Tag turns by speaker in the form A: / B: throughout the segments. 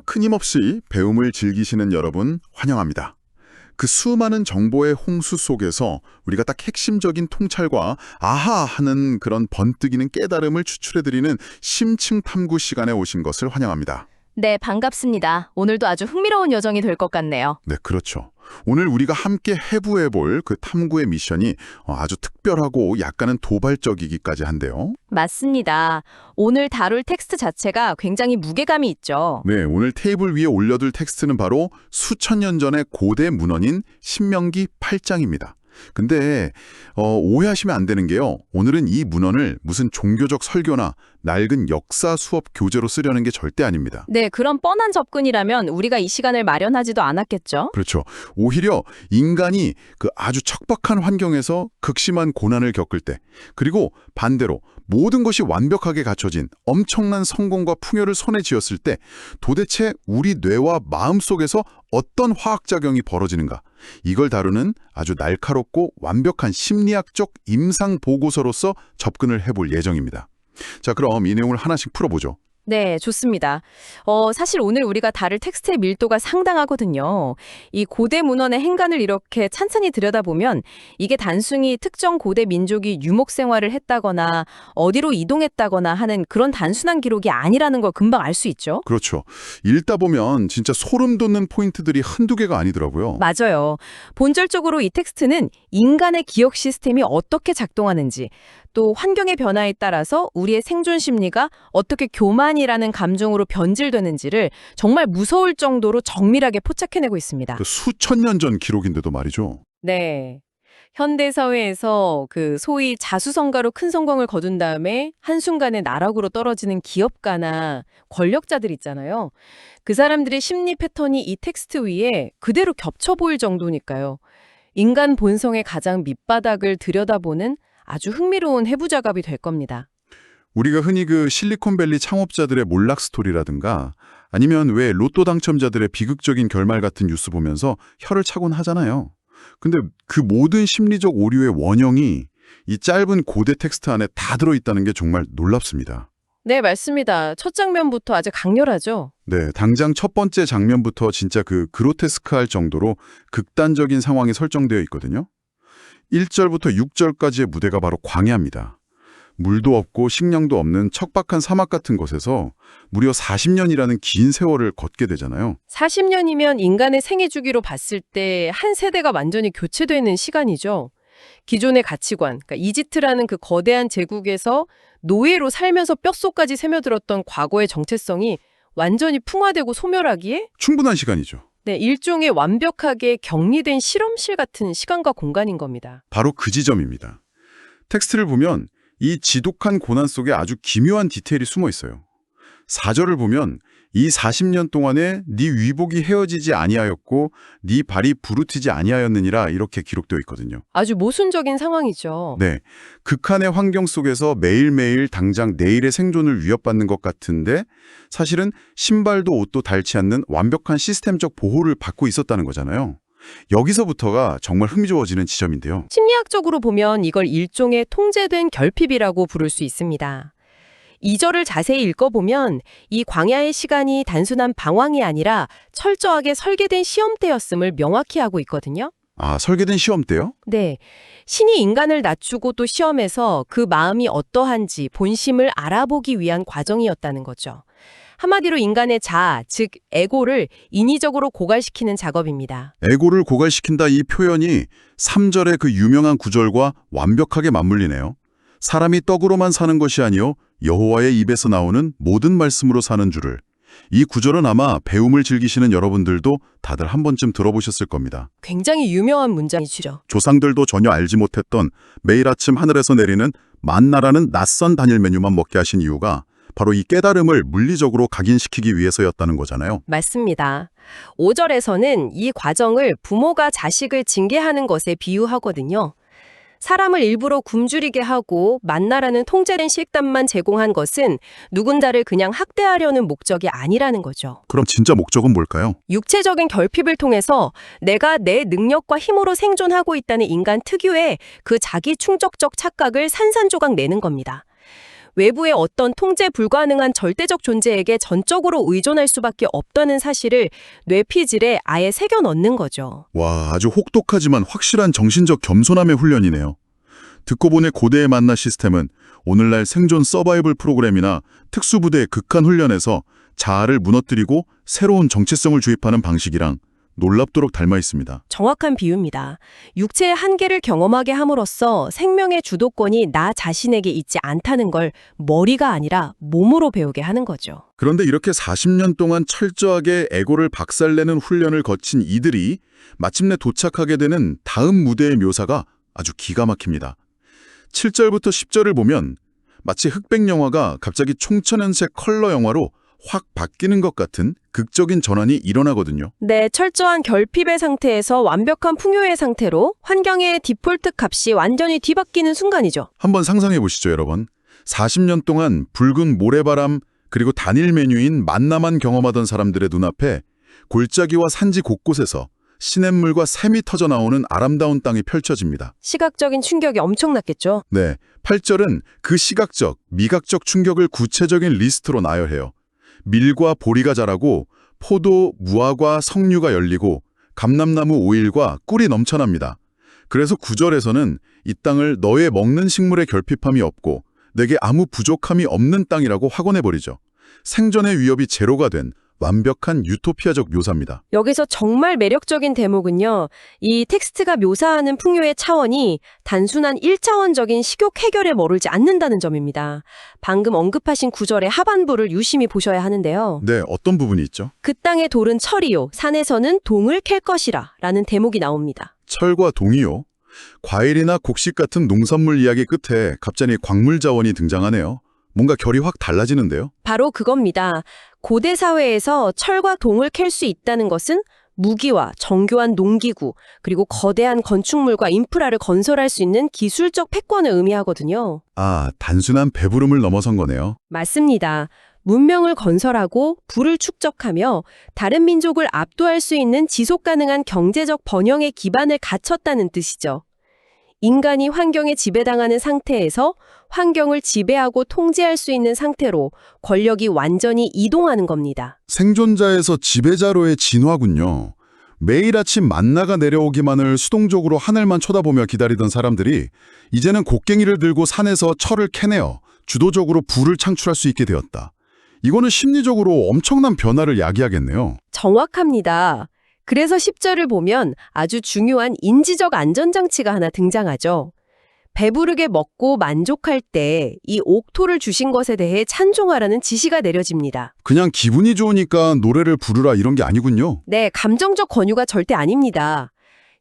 A: 끊임없이 배움을 즐기시는 여러분 환영합니다. 그 수많은 정보의 홍수 속에서 우리가 딱 핵심적인 통찰과 아하 하는 그런 번뜩이는 깨달음을 추출해드리는 심층 탐구 시간에 오신 것을 환영합니다.
B: 네, 반갑습니다. 오늘도 아주 흥미로운 여정이 될 것 같네요.
A: 네, 그렇죠. 오늘 우리가 함께 해부해볼 그 탐구의 미션이 아주 특별하고 약간은 도발적이기까지 한데요.
B: 맞습니다. 오늘 다룰 텍스트 자체가 굉장히 무게감이 있죠.
A: 네, 오늘 테이블 위에 올려둘 텍스트는 바로 수천 년 전의 고대 문헌인 신명기 8장입니다. 근데 오해하시면 안 되는 게요. 오늘은 이 문헌을 무슨 종교적 설교나 낡은 역사 수업 교재로 쓰려는 게 절대 아닙니다.
B: 네, 그런 뻔한 접근이라면 우리가 이 시간을 마련하지도 않았겠죠?
A: 그렇죠. 오히려 인간이 그 아주 척박한 환경에서 극심한 고난을 겪을 때, 그리고 반대로 모든 것이 완벽하게 갖춰진 엄청난 성공과 풍요를 손에 쥐었을 때 도대체 우리 뇌와 마음 속에서 어떤 화학작용이 벌어지는가, 이걸 다루는 아주 날카롭고 완벽한 심리학적 임상 보고서로서 접근을 해볼 예정입니다. 자, 그럼 이 내용을 하나씩 풀어보죠.
B: 네, 좋습니다. 사실 오늘 우리가 다룰 텍스트의 밀도가 상당하거든요. 이 고대 문헌의 행간을 이렇게 찬찬히 들여다보면 이게 단순히 특정 고대 민족이 유목 생활을 했다거나 어디로 이동했다거나 하는 그런 단순한 기록이 아니라는 걸 금방 알 수 있죠.
A: 그렇죠. 읽다 보면 진짜 소름 돋는 포인트들이 한두 개가 아니더라고요.
B: 맞아요. 본질적으로 이 텍스트는 인간의 기억 시스템이 어떻게 작동하는지, 또 환경의 변화에 따라서 우리의 생존 심리가 어떻게 교만이라는 감정으로 변질되는지를 정말 무서울 정도로 정밀하게 포착해내고 있습니다.
A: 그 수천 년 전 기록인데도 말이죠.
B: 네. 현대 사회에서 그 소위 자수성가로 큰 성공을 거둔 다음에 한순간에 나락으로 떨어지는 기업가나 권력자들 있잖아요. 그 사람들의 심리 패턴이 이 텍스트 위에 그대로 겹쳐 보일 정도니까요. 인간 본성의 가장 밑바닥을 들여다보는 아주 흥미로운 해부 작업이 될 겁니다.
A: 우리가 흔히 그 실리콘밸리 창업자들의 몰락 스토리라든가 아니면 왜 로또 당첨자들의 비극적인 결말 같은 뉴스 보면서 혀를 차곤 하잖아요. 근데 그 모든 심리적 오류의 원형이 이 짧은 고대 텍스트 안에 다 들어있다는 게 정말 놀랍습니다.
B: 네, 맞습니다. 첫 장면부터 아주 강렬하죠.
A: 네, 당장 첫 번째 장면부터 진짜 그 그로테스크할 정도로 극단적인 상황이 설정되어 있거든요. 1절부터 6절까지의 무대가 바로 광야입니다. 물도 없고 식량도 없는 척박한 사막 같은 곳에서 무려 40년이라는 긴 세월을 걷게 되잖아요.
B: 40년이면 인간의 생애 주기로 봤을 때 한 세대가 완전히 교체되는 시간이죠. 기존의 가치관, 그러니까 이집트라는 그 거대한 제국에서 노예로 살면서 뼛속까지 새며들었던 과거의 정체성이 완전히 풍화되고 소멸하기에
A: 충분한 시간이죠.
B: 네, 일종의 완벽하게 격리된 실험실 같은 시간과 공간인 겁니다.
A: 바로 그 지점입니다. 텍스트를 보면 이 지독한 고난 속에 아주 기묘한 디테일이 숨어 있어요. 4절을 보면 이 40년 동안에 네 위복이 헤어지지 아니하였고 네 발이 부르트지 아니하였느니라 이렇게 기록되어 있거든요.
B: 아주 모순적인 상황이죠.
A: 네, 극한의 환경 속에서 매일매일 당장 내일의 생존을 위협받는 것 같은데 사실은 신발도 옷도 닳지 않는 완벽한 시스템적 보호를 받고 있었다는 거잖아요. 여기서부터가 정말 흥미로워지는 지점인데요.
B: 심리학적으로 보면 이걸 일종의 통제된 결핍이라고 부를 수 있습니다. 2절을 자세히 읽어보면 이 광야의 시간이 단순한 방황이 아니라 철저하게 설계된 시험대였음을 명확히 하고 있거든요.
A: 아, 설계된 시험대요?
B: 네. 신이 인간을 낮추고 또 시험해서 그 마음이 어떠한지 본심을 알아보기 위한 과정이었다는 거죠. 한마디로 인간의 자아, 즉 에고를 인위적으로 고갈시키는 작업입니다.
A: 에고를 고갈시킨다 이 표현이 3절의 그 유명한 구절과 완벽하게 맞물리네요. 사람이 떡으로만 사는 것이 아니요 여호와의 입에서 나오는 모든 말씀으로 사는 줄을. 이 구절은 아마 배움을 즐기시는 여러분들도 다들 한 번쯤 들어보셨을 겁니다.
B: 굉장히 유명한 문장이죠.
A: 조상들도 전혀 알지 못했던 매일 아침 하늘에서 내리는 만나라는 낯선 단일 메뉴만 먹게 하신 이유가 바로 이 깨달음을 물리적으로 각인시키기 위해서였다는 거잖아요.
B: 맞습니다. 5절에서는 이 과정을 부모가 자식을 징계하는 것에 비유하거든요. 사람을 일부러 굶주리게 하고 만나라는 통제된 식단만 제공한 것은 누군가를 그냥 학대하려는 목적이 아니라는 거죠.
A: 그럼 진짜 목적은 뭘까요?
B: 육체적인 결핍을 통해서 내가 내 능력과 힘으로 생존하고 있다는 인간 특유의 그 자기 충족적 착각을 산산조각 내는 겁니다. 외부의 어떤 통제 불가능한 절대적 존재에게 전적으로 의존할 수밖에 없다는 사실을 뇌피질에 아예 새겨 넣는 거죠.
A: 와, 아주 혹독하지만 확실한 정신적 겸손함의 훈련이네요. 듣고 보니 고대의 만나 시스템은 오늘날 생존 서바이벌 프로그램이나 특수부대의 극한 훈련에서 자아를 무너뜨리고 새로운 정체성을 주입하는 방식이랑 놀랍도록 닮아 있습니다.
B: 정확한 비유입니다. 육체의 한계를 경험하게 함으로써 생명의 주도권이 나 자신에게 있지 않다는 걸 머리가 아니라 몸으로 배우게 하는 거죠.
A: 그런데 이렇게 40년 동안 철저하게 에고를 박살내는 훈련을 거친 이들이 마침내 도착하게 되는 다음 무대의 묘사가 아주 기가 막힙니다. 7절부터 10절을 보면 마치 흑백 영화가 갑자기 총천연색 컬러 영화로 확 바뀌는 것 같은 극적인 전환이 일어나거든요.
B: 네, 철저한 결핍의 상태에서 완벽한 풍요의 상태로 환경의 디폴트 값이 완전히 뒤바뀌는 순간이죠.
A: 한번 상상해 보시죠, 여러분. 40년 동안 붉은 모래바람 그리고 단일 메뉴인 만나만 경험하던 사람들의 눈앞에 골짜기와 산지 곳곳에서 시냇물과 샘이 터져 나오는 아름다운 땅이 펼쳐집니다.
B: 시각적인 충격이 엄청났겠죠.
A: 네, 8절은 그 시각적, 미각적 충격을 구체적인 리스트로 나열해요. 밀과 보리가 자라고 포도, 무화과, 석류가 열리고 감람나무 오일과 꿀이 넘쳐납니다. 그래서 9절에서는 이 땅을 너의 먹는 식물의 결핍함이 없고 내게 아무 부족함이 없는 땅이라고 확언해버리죠. 생존의 위협이 제로가 된 완벽한 유토피아적 묘사입니다.
B: 여기서 정말 매력적인 대목은요. 이 텍스트가 묘사하는 풍요의 차원이 단순한 1차원적인 식욕 해결에 머물지 않는다는 점입니다. 방금 언급하신 구절의 하반부를 유심히 보셔야 하는데요.
A: 네, 어떤 부분이 있죠?
B: 그 땅의 돌은 철이요, 산에서는 동을 캘 것이라 라는 대목이 나옵니다.
A: 철과 동이요. 과일이나 곡식 같은 농산물 이야기 끝에 갑자기 광물 자원이 등장하네요. 뭔가 결이 확 달라지는데요.
B: 바로 그겁니다. 고대 사회에서 철과 동을 캘 수 있다는 것은 무기와 정교한 농기구, 그리고 거대한 건축물과 인프라를 건설할 수 있는 기술적 패권을 의미하거든요.
A: 아, 단순한 배부름을 넘어선 거네요.
B: 맞습니다. 문명을 건설하고 부를 축적하며 다른 민족을 압도할 수 있는 지속 가능한 경제적 번영의 기반을 갖췄다는 뜻이죠. 인간이 환경에 지배당하는 상태에서 환경을 지배하고 통제할 수 있는 상태로 권력이 완전히 이동하는 겁니다.
A: 생존자에서 지배자로의 진화군요. 매일 아침 만나가 내려오기만을 수동적으로 하늘만 쳐다보며 기다리던 사람들이 이제는 곡괭이를 들고 산에서 철을 캐내어 주도적으로 불을 창출할 수 있게 되었다. 이거는 심리적으로 엄청난 변화를 야기하겠네요.
B: 정확합니다. 그래서 10절을 보면 아주 중요한 인지적 안전장치가 하나 등장하죠. 배부르게 먹고 만족할 때 이 옥토를 주신 것에 대해 찬송하라는 지시가 내려집니다.
A: 그냥 기분이 좋으니까 노래를 부르라 이런 게 아니군요.
B: 네, 감정적 권유가 절대 아닙니다.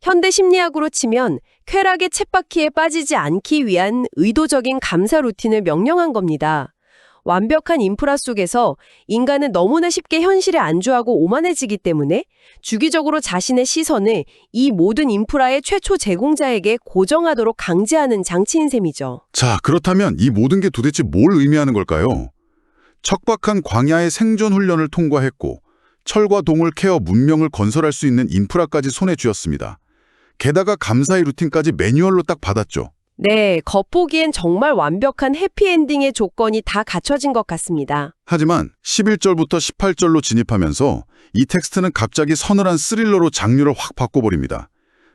B: 현대 심리학으로 치면 쾌락의 쳇바퀴에 빠지지 않기 위한 의도적인 감사 루틴을 명령한 겁니다. 완벽한 인프라 속에서 인간은 너무나 쉽게 현실에 안주하고 오만해지기 때문에 주기적으로 자신의 시선을 이 모든 인프라의 최초 제공자에게 고정하도록 강제하는 장치인 셈이죠.
A: 자, 그렇다면 이 모든 게 도대체 뭘 의미하는 걸까요? 척박한 광야의 생존 훈련을 통과했고 철과 동을 캐어 문명을 건설할 수 있는 인프라까지 손에 쥐었습니다. 게다가 감사의 루틴까지 매뉴얼로 딱 받았죠.
B: 네, 겉보기엔 정말 완벽한 해피엔딩의 조건이 다 갖춰진 것 같습니다.
A: 하지만 11절부터 18절로 진입하면서 이 텍스트는 갑자기 서늘한 스릴러로 장르를 확 바꿔버립니다.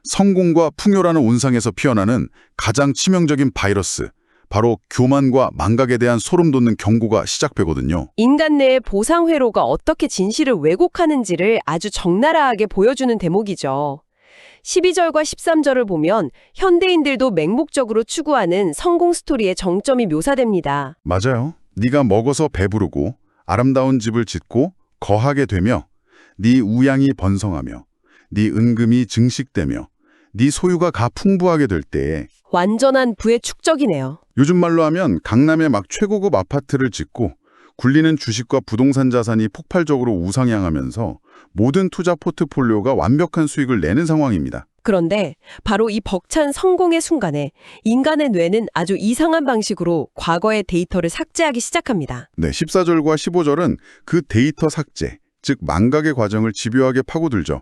A: 성공과 풍요라는 온상에서 피어나는 가장 치명적인 바이러스, 바로 교만과 망각에 대한 소름 돋는 경고가 시작되거든요.
B: 인간 내의 보상 회로가 어떻게 진실을 왜곡하는지를 아주 적나라하게 보여주는 대목이죠. 12절과 13절을 보면 현대인들도 맹목적으로 추구하는 성공 스토리의 정점이 묘사됩니다.
A: 맞아요. 네가 먹어서 배부르고 아름다운 집을 짓고 거하게 되며 네 우양이 번성하며 네 은금이 증식되며 네 소유가 풍부하게 될 때에
B: 완전한 부의 축적이네요.
A: 요즘 말로 하면 강남에 막 최고급 아파트를 짓고 굴리는 주식과 부동산 자산이 폭발적으로 우상향하면서 모든 투자 포트폴리오가 완벽한 수익을 내는 상황입니다.
B: 그런데 바로 이 벅찬 성공의 순간에 인간의 뇌는 아주 이상한 방식으로 과거의 데이터를 삭제하기 시작합니다.
A: 네, 14절과 15절은 그 데이터 삭제, 즉 망각의 과정을 집요하게 파고들죠.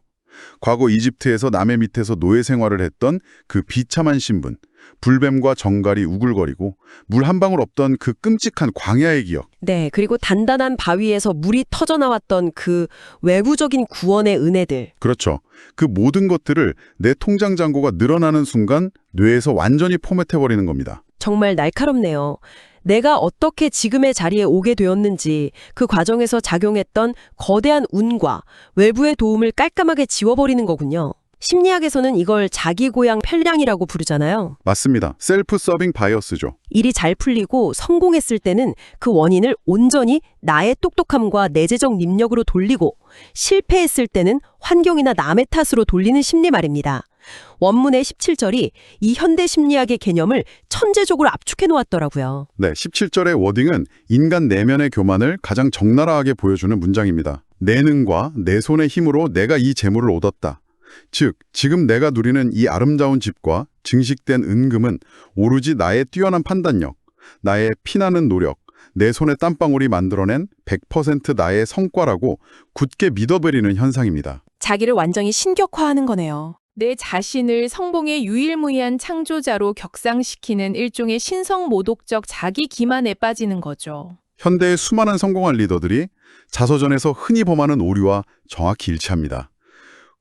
A: 과거 이집트에서 남의 밑에서 노예 생활을 했던 그 비참한 신분, 불뱀과 정갈이 우글거리고 물 한 방울 없던 그 끔찍한 광야의 기억.
C: 네, 그리고 단단한 바위에서 물이 터져나왔던 그 외부적인 구원의 은혜들.
A: 그렇죠. 그 모든 것들을 내 통장 잔고가 늘어나는 순간 뇌에서 완전히 포맷해버리는 겁니다.
C: 정말 날카롭네요. 내가 어떻게 지금의 자리에 오게 되었는지 그 과정에서 작용했던 거대한 운과 외부의 도움을 깔끔하게 지워버리는 거군요. 심리학에서는 이걸 자기 고양 편량이라고 부르잖아요.
A: 맞습니다. 셀프 서빙 바이어스죠.
C: 일이 잘 풀리고 성공했을 때는 그 원인을 온전히 나의 똑똑함과 내재적 능력으로 돌리고 실패했을 때는 환경이나 남의 탓으로 돌리는 심리 말입니다. 원문의 17절이 이 현대 심리학의 개념을 천재적으로 압축해 놓았더라고요.
A: 네, 17절의 워딩은 인간 내면의 교만을 가장 적나라하게 보여주는 문장입니다. 내 능과 내 손의 힘으로 내가 이 재물을 얻었다. 즉, 지금 내가 누리는 이 아름다운 집과 증식된 은금은 오로지 나의 뛰어난 판단력, 나의 피나는 노력, 내 손의 땀방울이 만들어낸 100% 나의 성과라고 굳게 믿어버리는 현상입니다.
D: 자기를 완전히 신격화하는 거네요.
B: 내 자신을 성공의 유일무이한 창조자로 격상시키는 일종의 신성모독적 자기 기만에 빠지는 거죠.
A: 현대의 수많은 성공한 리더들이 자서전에서 흔히 범하는 오류와 정확히 일치합니다.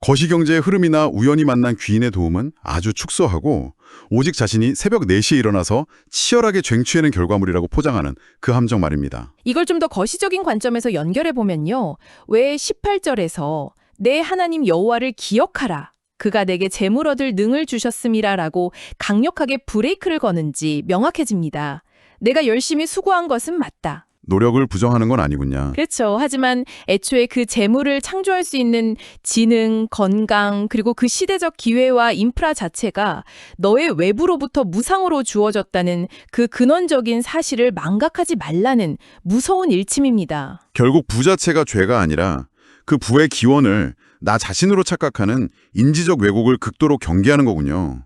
A: 거시경제의 흐름이나 우연히 만난 귀인의 도움은 아주 축소하고 오직 자신이 새벽 4시에 일어나서 치열하게 쟁취해낸 결과물이라고 포장하는 그 함정 말입니다.
B: 이걸 좀 더 거시적인 관점에서 연결해 보면요. 왜 18절에서 내 하나님 여호와를 기억하라. 그가 내게 재물 얻을 능을 주셨음이라라고 강력하게 브레이크를 거는지 명확해집니다. 내가 열심히 수고한 것은 맞다.
A: 노력을 부정하는 건 아니군요.
B: 그렇죠. 하지만 애초에 그 재물을 창조할 수 있는 지능, 건강, 그리고 그 시대적 기회와 인프라 자체가 너의 외부로부터 무상으로 주어졌다는 그 근원적인 사실을 망각하지 말라는 무서운 일침입니다.
A: 결국 부 자체가 죄가 아니라 그 부의 기원을 나 자신으로 착각하는 인지적 왜곡을 극도로 경계하는 거군요.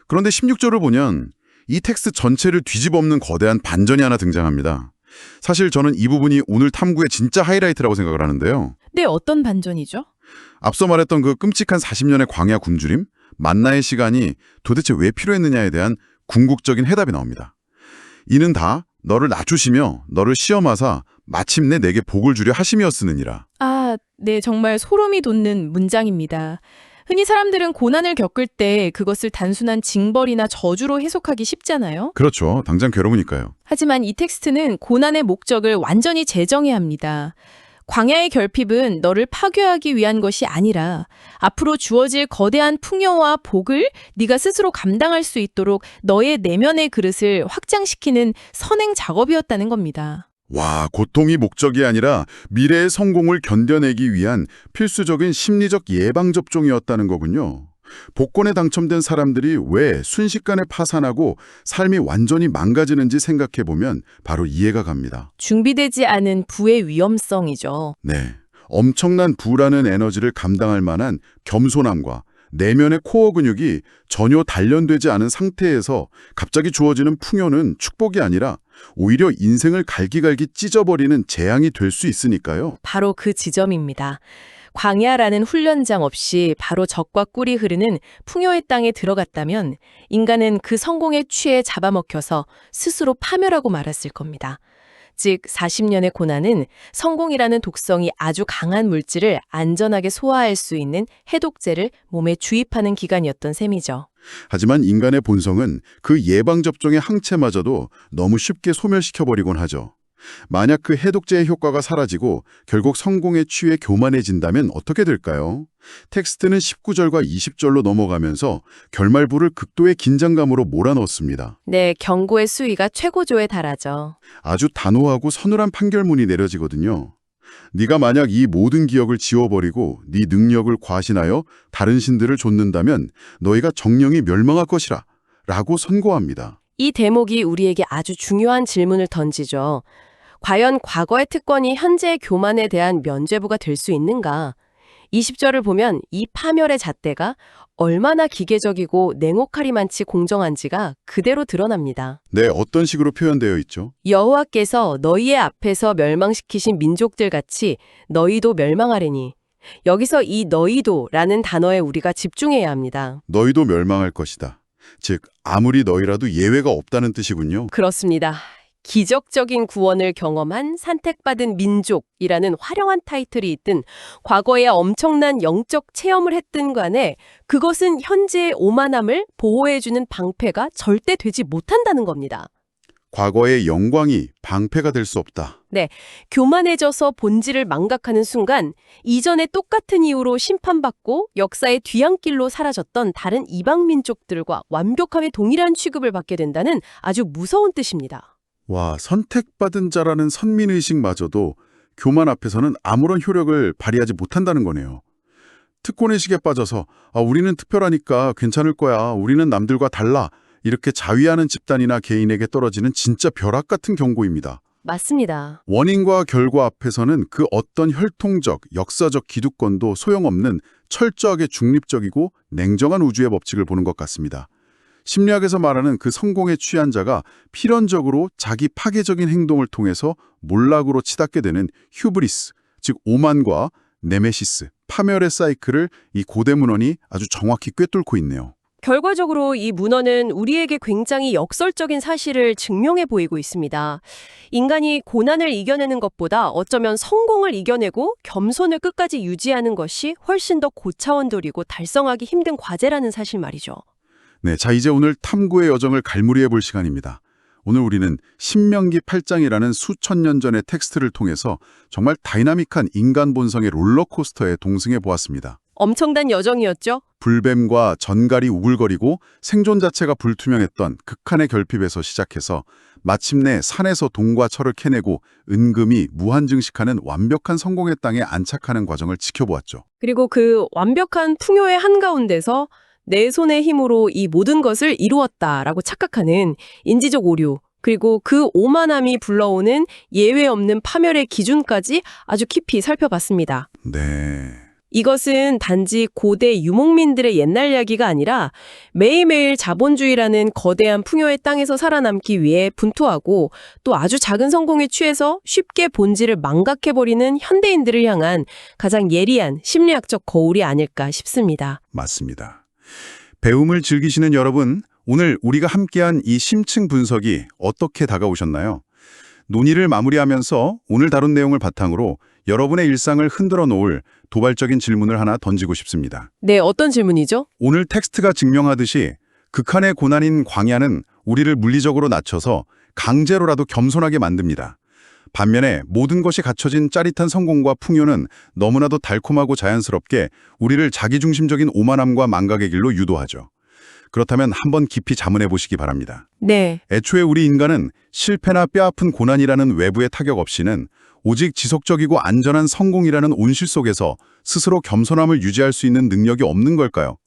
A: 그런데 16절을 보면 이 텍스트 전체를 뒤집어엎는 거대한 반전이 하나 등장합니다. 사실 저는 이 부분이 오늘 탐구의 진짜 하이라이트라고 생각을 하는데요.
B: 네, 어떤 반전이죠?
A: 앞서 말했던 그 끔찍한 40년의 광야 굶주림, 만나의 시간이 도대체 왜 필요했느냐에 대한 궁극적인 해답이 나옵니다. 이는 다 너를 낮추시며 너를 시험하사 마침내 내게 복을 주려 하심이었으느니라.
B: 아, 네, 정말 소름이 돋는 문장입니다. 흔히 사람들은 고난을 겪을 때 그것을 단순한 징벌이나 저주로 해석하기 쉽잖아요.
A: 그렇죠. 당장 괴로우니까요.
B: 하지만 이 텍스트는 고난의 목적을 완전히 재정해야 합니다. 광야의 결핍은 너를 파괴하기 위한 것이 아니라 앞으로 주어질 거대한 풍요와 복을 네가 스스로 감당할 수 있도록 너의 내면의 그릇을 확장시키는 선행 작업이었다는 겁니다.
A: 와, 고통이 목적이 아니라 미래의 성공을 견뎌내기 위한 필수적인 심리적 예방접종이었다는 거군요. 복권에 당첨된 사람들이 왜 순식간에 파산하고 삶이 완전히 망가지는지 생각해보면 바로 이해가 갑니다.
B: 준비되지 않은 부의 위험성이죠.
A: 네, 엄청난 부라는 에너지를 감당할 만한 겸손함과 내면의 코어 근육이 전혀 단련되지 않은 상태에서 갑자기 주어지는 풍요는 축복이 아니라 오히려 인생을 갈기갈기 찢어버리는 재앙이 될 수 있으니까요.
B: 바로 그 지점입니다. 광야라는 훈련장 없이 바로 적과 꿀이 흐르는 풍요의 땅에 들어갔다면 인간은 그 성공에 취해 잡아먹혀서 스스로 파멸하고 말았을 겁니다. 즉 40년의 고난은 성공이라는 독성이 아주 강한 물질을 안전하게 소화할 수 있는 해독제를 몸에 주입하는 기간이었던 셈이죠.
A: 하지만 인간의 본성은 그 예방접종의 항체마저도 너무 쉽게 소멸시켜버리곤 하죠. 만약 그 해독제의 효과가 사라지고 결국 성공에 취해 교만해진다면 어떻게 될까요? 텍스트는 19절과 20절로 넘어가면서 결말부를 극도의 긴장감으로 몰아넣습니다.
B: 네, 경고의 수위가 최고조에 달하죠.
A: 아주 단호하고 서늘한 판결문이 내려지거든요. 네가 만약 이 모든 기억을 지워버리고 네 능력을 과신하여 다른 신들을 좇는다면 너희가 정령이 멸망할 것이라 라고 선고합니다.
C: 이 대목이 우리에게 아주 중요한 질문을 던지죠. 과연 과거의 특권이 현재의 교만에 대한 면죄부가 될 수 있는가? 20절을 보면 이 파멸의 잣대가 얼마나 기계적이고 냉혹하리만치 공정한지가 그대로 드러납니다.
A: 네, 어떤 식으로 표현되어 있죠?
C: 여호와께서 너희의 앞에서 멸망시키신 민족들 같이 너희도 멸망하리니. 여기서 이 너희도라는 단어에 우리가 집중해야 합니다.
A: 너희도 멸망할 것이다. 즉 아무리 너희라도 예외가 없다는 뜻이군요.
B: 그렇습니다. 기적적인 구원을 경험한 산택받은 민족이라는 화려한 타이틀이 있든 과거에 엄청난 영적 체험을 했든 간에 그것은 현재의 오만함을 보호해주는 방패가 절대 되지 못한다는 겁니다.
A: 과거의 영광이 방패가 될 수 없다.
B: 교만해져서 본질을 망각하는 순간 이전에 똑같은 이유로 심판받고 역사의 뒤안길로 사라졌던 다른 이방 민족들과 완벽함의 동일한 취급을 받게 된다는 아주 무서운 뜻입니다.
A: 와, 선택받은 자라는 선민의식마저도 교만 앞에서는 아무런 효력을 발휘하지 못한다는 거네요. 특권의식에 빠져서 우리는 특별하니까 괜찮을 거야, 우리는 남들과 달라 이렇게 자위하는 집단이나 개인에게 떨어지는 진짜 벼락 같은 경고입니다.
B: 맞습니다.
A: 원인과 결과 앞에서는 그 어떤 혈통적, 역사적 기득권도 소용없는 철저하게 중립적이고 냉정한 우주의 법칙을 보는 것 같습니다. 심리학에서 말하는 그 성공에 취한 자가 필연적으로 자기 파괴적인 행동을 통해서 몰락으로 치닫게 되는 휴브리스, 즉 오만과 네메시스, 파멸의 사이클을 이 고대 문헌이 아주 정확히 꿰뚫고 있네요.
B: 결과적으로 이 문헌은 우리에게 굉장히 역설적인 사실을 증명해 보이고 있습니다. 인간이 고난을 이겨내는 것보다 어쩌면 성공을 이겨내고 겸손을 끝까지 유지하는 것이 훨씬 더 고차원적이고 달성하기 힘든 과제라는 사실 말이죠.
A: 네, 자 이제 오늘 탐구의 여정을 갈무리해 볼 시간입니다. 오늘 우리는 신명기 8장이라는 수천 년 전의 텍스트를 통해서 정말 다이나믹한 인간 본성의 롤러코스터에 동승해 보았습니다.
B: 엄청난 여정이었죠?
A: 불뱀과 전갈이 우글거리고 생존 자체가 불투명했던 극한의 결핍에서 시작해서 마침내 산에서 동과 철을 캐내고 은금이 무한증식하는 완벽한 성공의 땅에 안착하는 과정을 지켜보았죠.
B: 그리고 그 완벽한 풍요의 한가운데서 내 손의 힘으로 이 모든 것을 이루었다라고 착각하는 인지적 오류, 그리고 그 오만함이 불러오는 예외 없는 파멸의 기준까지 아주 깊이 살펴봤습니다.
A: 네.
B: 이것은 단지 고대 유목민들의 옛날 이야기가 아니라 매일매일 자본주의라는 거대한 풍요의 땅에서 살아남기 위해 분투하고 또 아주 작은 성공에 취해서 쉽게 본질을 망각해버리는 현대인들을 향한 가장 예리한 심리학적 거울이 아닐까 싶습니다.
A: 맞습니다. 배움을 즐기시는 여러분, 오늘 우리가 함께한 이 심층 분석이 어떻게 다가오셨나요? 논의를 마무리하면서 오늘 다룬 내용을 바탕으로 여러분의 일상을 흔들어 놓을 도발적인 질문을 하나 던지고 싶습니다.
B: 네, 어떤 질문이죠?
A: 오늘 텍스트가 증명하듯이 극한의 고난인 광야는 우리를 물리적으로 낮춰서 강제로라도 겸손하게 만듭니다. 반면에 모든 것이 갖춰진 짜릿한 성공과 풍요는 너무나도 달콤하고 자연스럽게 우리를 자기중심적인 오만함과 망각의 길로 유도하죠. 그렇다면 한번 깊이 자문해 보시기 바랍니다.
B: 네,
A: 애초에 우리 인간은 실패나 뼈아픈 고난이라는 외부의 타격 없이는 오직 지속적이고 안전한 성공이라는 온실 속에서 스스로 겸손함을 유지할 수 있는 능력이 없는 걸까요?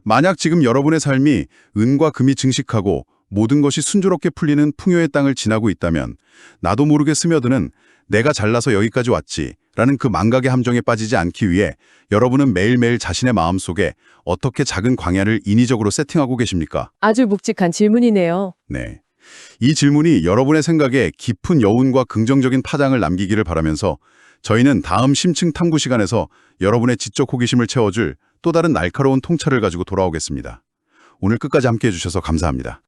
A: 만약 지금 여러분의 삶이 은과 금이 증식하고 모든 것이 순조롭게 풀리는 풍요의 땅을 지나고 있다면 나도 모르게 스며드는 내가 잘나서 여기까지 왔지 라는 그 망각의 함정에 빠지지 않기 위해 여러분은 매일매일 자신의 마음속에 어떻게 작은 광야를 인위적으로 세팅하고 계십니까?
B: 아주 묵직한 질문이네요.
A: 네. 이 질문이 여러분의 생각에 깊은 여운과 긍정적인 파장을 남기기를 바라면서 저희는 다음 심층 탐구 시간에서 여러분의 지적 호기심을 채워줄 또 다른 날카로운 통찰을 가지고 돌아오겠습니다. 오늘 끝까지 함께해 주셔서 감사합니다.